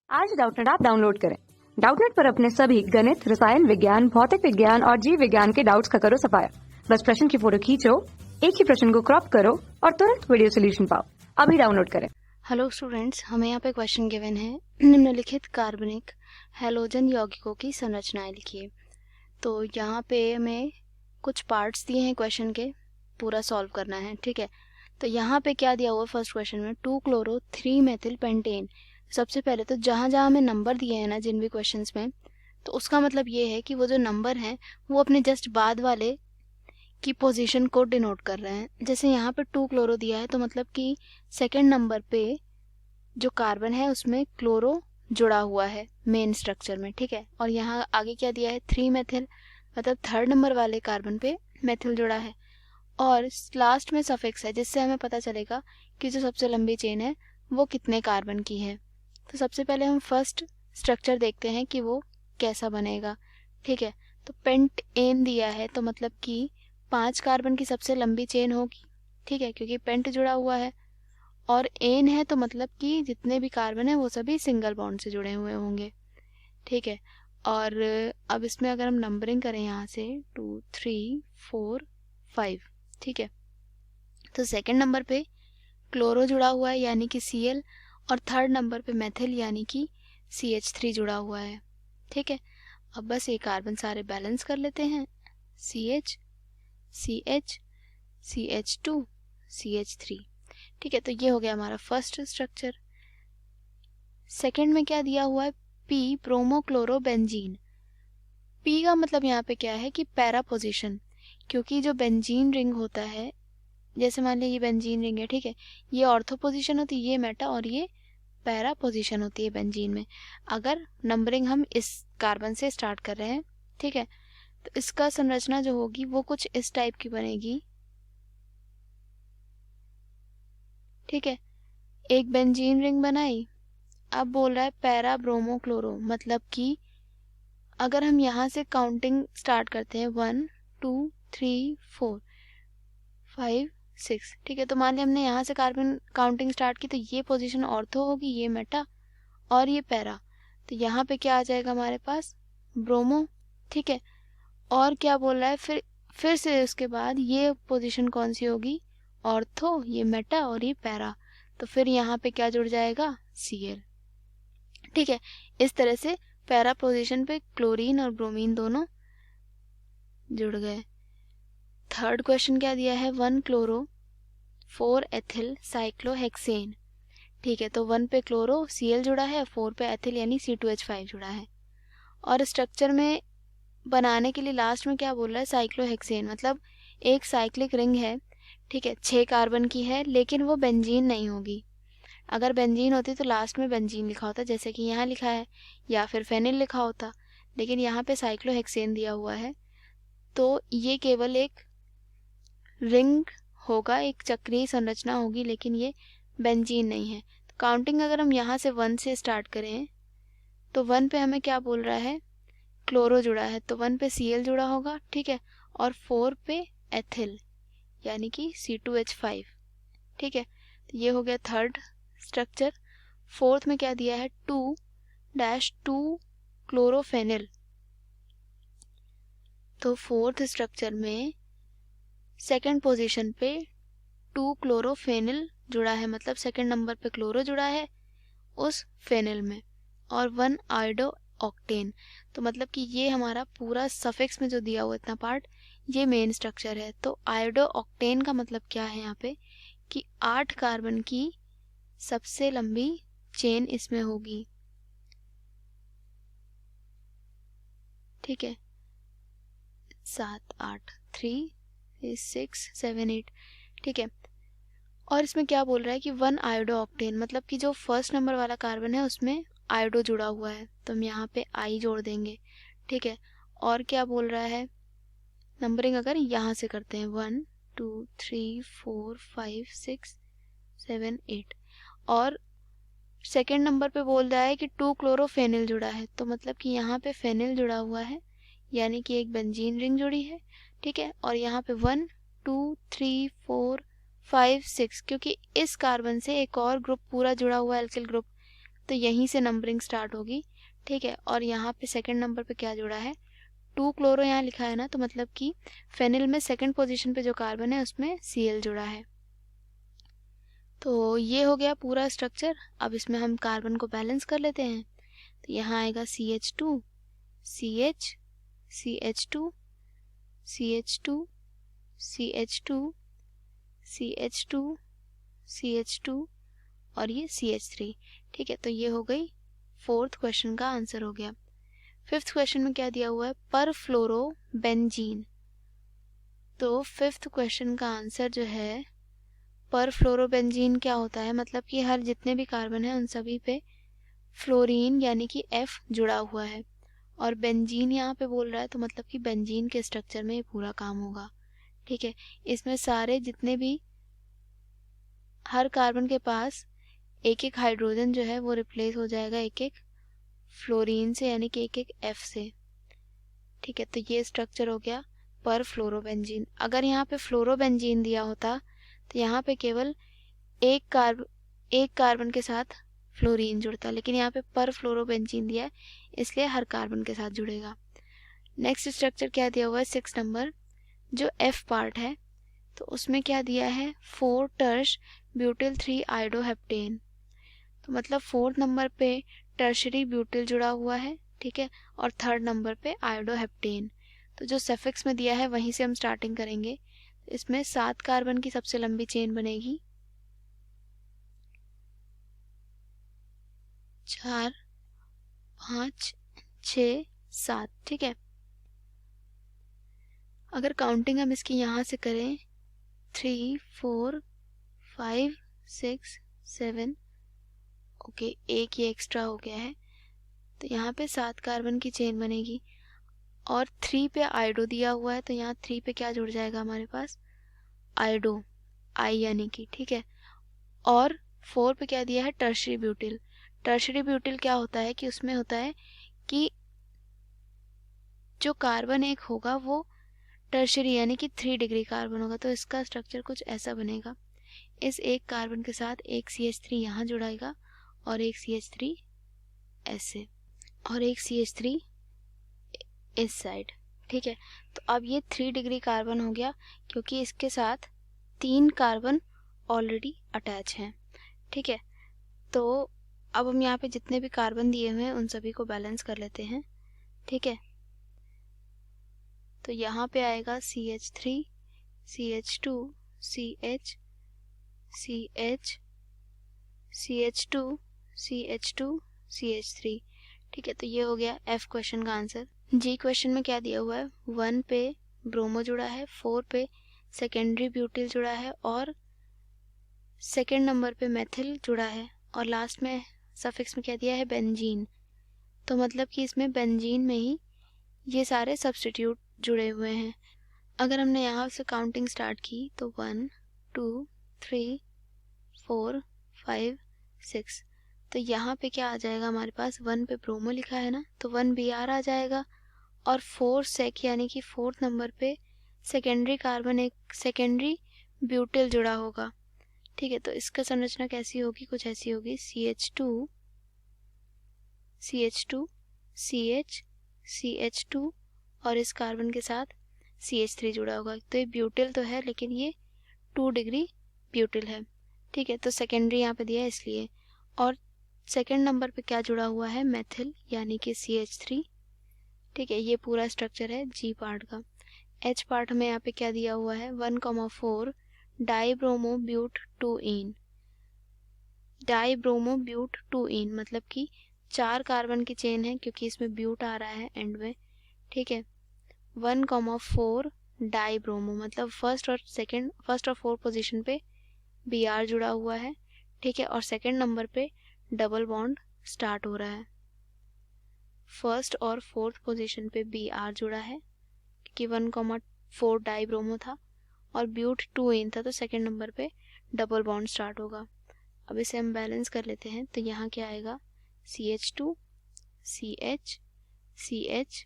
आज Doubtnut app download करें। Doubtnut पर अपने सभी गणित, रसायन विज्ञान, भौतिक विज्ञान और जीव विज्ञान के डाउट्स का करो सफाया। बस प्रश्न की फोटो खींचो, एक ही प्रश्न को क्रॉप करो और तुरंत वीडियो सोल्यूशन पाओ। अभी डाउनलोड करें। हेलो स्टूडेंट्स, हमें यहाँ पे क्वेश्चन गिवन है, निम्नलिखित कार्बनिक हैलोजन यौगिकों की संरचनाएं लिखिए। तो यहाँ पे हमें कुछ पार्ट्स दिए हैं क्वेश्चन के, पूरा सॉल्व करना है। ठीक है, तो यहाँ पे क्या दिया हुआ है फर्स्ट क्वेश्चन में, 2-chloro-3-methyl पेंटेन। सबसे पहले तो जहाँ जहाँ हमें नंबर दिए हैं ना जिन भी क्वेश्चन में, तो उसका मतलब ये है कि वो जो नंबर हैं वो अपने जस्ट बाद वाले की पोजीशन को डिनोट कर रहे हैं। जैसे यहाँ पे 2 क्लोरो दिया है तो मतलब कि सेकेंड नंबर पे जो कार्बन है उसमें क्लोरो जुड़ा हुआ है मेन स्ट्रक्चर में। ठीक है, और यहाँ आगे क्या दिया है, 3-methyl, मतलब थर्ड नंबर वाले कार्बन पे मेथिल जुड़ा है। और लास्ट में सफिक्स है जिससे हमें पता चलेगा कि जो सबसे लंबी चेन है वो कितने कार्बन की है। तो सबसे पहले हम फर्स्ट स्ट्रक्चर देखते हैं कि वो कैसा बनेगा। ठीक है, तो पेंट एन दिया है तो मतलब कि 5 कार्बन की सबसे लंबी चेन होगी। ठीक है, क्योंकि पेंट जुड़ा हुआ है, और एन है तो मतलब कि जितने भी कार्बन है वो सभी सिंगल बॉन्ड से जुड़े हुए होंगे। ठीक है, और अब इसमें अगर हम नंबरिंग करें यहाँ से 2, 3, 4, 5। ठीक है, तो सेकंड नंबर पे क्लोरो जुड़ा हुआ है यानी कि Cl, और थर्ड नंबर पे मेथिल यानी कि CH3 जुड़ा हुआ है। ठीक है, अब बस ये कार्बन सारे बैलेंस कर लेते हैं, CH, CH, CH2, CH3। ठीक है, तो ये हो गया हमारा फर्स्ट स्ट्रक्चर। सेकंड में क्या दिया हुआ है, P ब्रोमोक्लोरोबेंजीन। P का मतलब यहाँ पे क्या है कि पैरा पोजीशन, क्योंकि जो बेंजीन रिंग होता है, जैसे मान लिया ये बेंजीन रिंग है, ठीक है, ये ऑर्थो पोजीशन होती है, ये मेटा, और ये पैरा पोजीशन होती है बेंजीन में। अगर नंबरिंग हम इस कार्बन से स्टार्ट कर रहे हैं, ठीक है, तो इसका संरचना जो होगी वो कुछ इस टाइप की बनेगी। ठीक है, एक बेंजीन रिंग बनाई, अब बोल रहा है पैरा ब्रोमो क्लोरो, मतलब कि अगर हम यहाँ से काउंटिंग स्टार्ट करते हैं 1, 2, 3, 4, 5, 6। ठीक है, तो मान लिया हमने यहाँ से कार्बन काउंटिंग स्टार्ट की, तो ये पोजीशन ऑर्थो होगी, ये मेटा और ये पैरा। तो यहाँ पे क्या आ जाएगा हमारे पास, ब्रोमो। ठीक है, और क्या बोल रहा है, फिर से उसके बाद ये पोजीशन कौन सी होगी, ऑर्थो, ये मेटा और ये पैरा। तो फिर यहाँ पे क्या जुड़ जाएगा, Cl। ठीक है, इस तरह से पैरा पोजीशन पे क्लोरीन और ब्रोमीन दोनों जुड़ गए। थर्ड क्वेश्चन क्या दिया है, 1-chloro-4-ethyl साइक्लोहेक्सेन। ठीक है, तो 1 पे क्लोरो Cl जुड़ा है, 4 पे एथिल यानी C2H5 जुड़ा है। और स्ट्रक्चर में बनाने के लिए लास्ट में क्या बोल रहा है, साइक्लोहेक्सेन, मतलब एक साइक्लिक रिंग है। ठीक है, 6 कार्बन की है, लेकिन वो बेंजीन नहीं होगी। अगर बेंजीन होती तो लास्ट में बेंजीन लिखा होता, जैसे कि यहाँ लिखा है, या फिर फेनिल लिखा होता, लेकिन यहाँ पे साइक्लोहेक्सेन दिया हुआ है, तो ये केवल एक रिंग होगा, एक चक्रीय संरचना होगी, लेकिन ये बेंजीन नहीं है। तो काउंटिंग अगर हम यहाँ से 1 से स्टार्ट करें, तो 1 पे हमें क्या बोल रहा है, क्लोरो जुड़ा है, तो 1 पे Cl जुड़ा होगा। ठीक है, और 4 पे एथिल यानी कि C2H5। ठीक है, तो ये हो गया थर्ड स्ट्रक्चर। फोर्थ में क्या दिया है, 2-2-क्लोरोफेनिल। तो फोर्थ स्ट्रक्चर में सेकंड पोजीशन पे 2-क्लोरोफेनिल जुड़ा है, मतलब सेकंड नंबर पे क्लोरो जुड़ा है उस फेनिल में, और 1 आयोडो ऑक्टेन। तो मतलब कि ये हमारा पूरा सफिक्स में जो दिया हुआ इतना पार्ट, ये मेन स्ट्रक्चर है। तो आयोडो ऑक्टेन का मतलब क्या है यहाँ पे, कि 8 कार्बन की सबसे लंबी चेन इसमें होगी। ठीक है, 7, 8, 3, 6, 7, 8। ठीक है, और इसमें क्या बोल रहा है कि 1 आयोडो ऑक्टेन, मतलब कि जो फर्स्ट नंबर वाला कार्बन है उसमें आयोडो जुड़ा हुआ है, तो हम यहाँ पे आई जोड़ देंगे। ठीक है, और क्या बोल रहा है, नंबरिंग अगर यहाँ से करते हैं 1, 2, 3, 4, 5, 6, 7, 8, और सेकेंड नंबर पे बोल रहा है कि 2-क्लोरोफेनिल जुड़ा है, तो मतलब कि यहाँ पे फेनिल जुड़ा हुआ है, यानी कि एक बेंजीन रिंग जुड़ी है। ठीक है, और यहाँ पे 1, 2, 3, 4, 5, 6, क्योंकि इस कार्बन से एक और ग्रुप पूरा जुड़ा हुआ है, एल्किल ग्रुप, तो यहीं से नंबरिंग स्टार्ट होगी, ठीक है। और यहाँ पे सेकंड नंबर पे क्या जुड़ा है, 2 क्लोरो यहाँ लिखा है ना, तो मतलब कि फेनिल में सेकंड पोजीशन पे जो कार्बन है उसमें Cl जुड़ा है। तो ये हो गया पूरा स्ट्रक्चर। अब इसमें हम कार्बन को बैलेंस कर लेते हैं। तो यहाँ आएगा CH2, CH, CH2, CH2, CH2, CH2, CH2 और ये CH3, ठीक है। तो ये हो गई फोर्थ क्वेश्चन का आंसर हो गया। फिफ्थ क्वेश्चन में क्या दिया हुआ है, पर फ्लोरो बेंजीन। तो फिफ्थ क्वेश्चन का आंसर जो है पर फ्लोरोबेंजीन क्या होता है, मतलब कि हर जितने भी कार्बन हैं उन सभी पे फ्लोरीन यानी कि F जुड़ा हुआ है, और बेंजीन यहाँ पे बोल रहा है तो मतलब कि बेंजीन के स्ट्रक्चर में ये पूरा काम होगा, ठीक है। इसमें सारे जितने भी हर कार्बन के पास एक एक हाइड्रोजन जो है वो रिप्लेस हो जाएगा एक एक फ्लोरीन से, यानी कि एक एक F से, ठीक है। तो ये स्ट्रक्चर हो गया पर फ्लोरोबेंजीन। अगर यहाँ पे फ्लोरोबेंजीन दिया होता तो यहाँ पे केवल एक कार्बन के साथ फ्लोरीन जुड़ता, लेकिन यहाँ पे पर फ्लोरोबेंजीन दिया है इसलिए हर कार्बन के साथ जुड़ेगा। नेक्स्ट स्ट्रक्चर क्या दिया हुआ है, 6 नंबर जो F पार्ट है, तो उसमें क्या दिया है, 4 टर्श ब्यूटिल 3 आयोडोहेप्टेन। तो मतलब 4th नंबर पे टर्शरी ब्यूटिल जुड़ा हुआ है, ठीक है, और 3rd नंबर पे आयोडोहेप्टेन। तो जो सफिक्स में दिया है वहीं से हम स्टार्टिंग करेंगे। इसमें 7 कार्बन की सबसे लंबी चेन बनेगी, 4, 5, 6, 7, ठीक है। अगर काउंटिंग हम इसकी यहाँ से करें 3, 4, 5, 6, 7, ओके, एक ये एक्स्ट्रा हो गया है, तो यहाँ पे 7 कार्बन की चेन बनेगी। और 3 पे आयोडो दिया हुआ है तो यहाँ 3 पे क्या जुड़ जाएगा हमारे पास, आयोडो, आई यानी कि, ठीक है। और 4 पे क्या दिया है, टर्शरी ब्यूटिल। टर्शरी ब्यूटिल क्या होता है कि उसमें होता है कि जो कार्बन एक होगा वो टर्शरी यानी कि 3 डिग्री कार्बन होगा, तो इसका स्ट्रक्चर कुछ ऐसा बनेगा। इस एक कार्बन के साथ एक CH3 यहाँ जुड़ाएगा और एक CH3 ऐसे और एक CH3 इस साइड, ठीक है। तो अब ये 3 डिग्री कार्बन हो गया क्योंकि इसके साथ 3 कार्बन ऑलरेडी अटैच हैं, ठीक है। तो अब हम यहाँ पे जितने भी कार्बन दिए हुए हैं उन सभी को बैलेंस कर लेते हैं, ठीक है। तो यहाँ पे आएगा CH3, CH2, CH, CH, CH2, CH2, CH3, ठीक है। तो ये हो गया F क्वेश्चन का आंसर। जी क्वेश्चन में क्या दिया हुआ है, 1 पे ब्रोमो जुड़ा है, 4 पे सेकेंडरी ब्यूटिल जुड़ा है और सेकेंड नंबर पे मेथिल जुड़ा है, और लास्ट में सफिक्स में क्या दिया है, बेंजीन। तो मतलब कि इसमें बेंजीन में ही ये सारे सब्स्टिट्यूट जुड़े हुए हैं। अगर हमने यहाँ से काउंटिंग स्टार्ट की तो 1, 2, 3, 4, 5, 6, तो यहाँ पे क्या आ जाएगा हमारे पास, 1 पे ब्रोमो लिखा है ना, तो 1 Br आ जाएगा, और 4 सेक यानी कि 4th नंबर पे सेकेंडरी कार्बन एक सेकेंडरी ब्यूटिल जुड़ा होगा, ठीक है। तो इसका संरचना कैसी होगी, कुछ ऐसी होगी, CH2, CH2, CH, CH2 और इस कार्बन के साथ CH3 जुड़ा होगा। तो ये ब्यूटिल तो है लेकिन ये 2 डिग्री ब्यूटिल है, ठीक है। तो सेकेंडरी यहाँ पे दिया है इसलिए। और सेकेंड नंबर पे क्या जुड़ा हुआ है, मेथिल यानी कि CH3, ठीक है। ये पूरा स्ट्रक्चर है G पार्ट का। H पार्ट में यहाँ पे क्या दिया हुआ है, 1,4 डाईब्रोमो ब्यूट 2इन। डाईब्रोमो ब्यूट 2इन मतलब कि 4 कार्बन की चेन है क्योंकि इसमें ब्यूट आ रहा है एंड में, ठीक है। 1,4 डाईब्रोमो मतलब फर्स्ट और फोर्थ पोजीशन पे Br जुड़ा हुआ है, ठीक है। और सेकंड नंबर पे डबल बॉन्ड स्टार्ट हो रहा है। फर्स्ट और फोर्थ पोजीशन पे Br जुड़ा है क्योंकि 1,4 डाईब्रोमो था और ब्यूट 2इन था, तो सेकंड नंबर पे डबल बॉन्ड स्टार्ट होगा। अब इसे हम बैलेंस कर लेते हैं तो यहाँ क्या आएगा, CH2, CH, CH,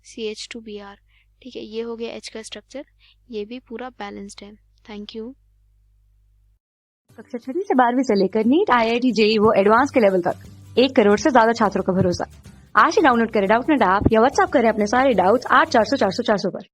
CH2Br, ठीक है। ये हो गया H का स्ट्रक्चर, ये भी पूरा बैलेंस्ड है। Thank you. कक्षा 6 से 12वीं से लेकर नीट, IIT, JEE वो एडवांस के लेवल तक 1 करोड़ से ज्यादा छात्रों का भरोसा। आज ही डाउनलोड करें डाउटनेट ऐप या व्हाट्सएप करें अपने सारे डाउट्स 8400 400 400 पर।